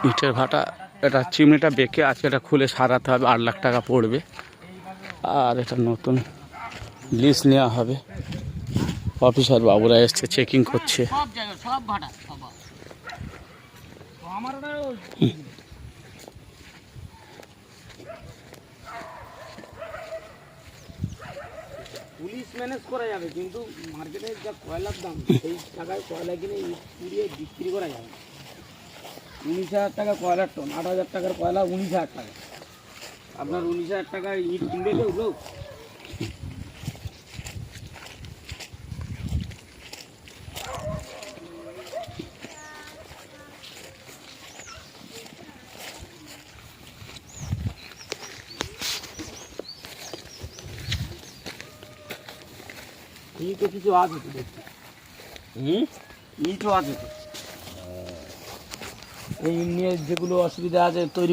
ইটের ভাটা, এটা চিমনিটা বেঁকে আজকে এটা খুলে সারাতে হবে, 8 লাখ টাকা পড়বে। আর এটা নতুন লিস্ট নেওয়া হবে। অফিসার বাবুরা এসছে, চেকিং করছে। পুলিশ ম্যানেজ করা যাবে, কিন্তু মার্কেটের যা কয়লার দাম সেই টাকায় কয়লা কিনে ইট পুড়িয়ে বিক্রি করা যাবে। 19,000 টাকা কয়লার টন, 8,000 টাকার কয়লা 19,000 টাকা। আপনার 19,000 টাকায় ইট কিনবে কেউ লোক? ইটও কিছু আছে তো দেখছি, ইটও আছে তো। এই নিয়ে যেগুলো অসুবিধা আছে তৈরি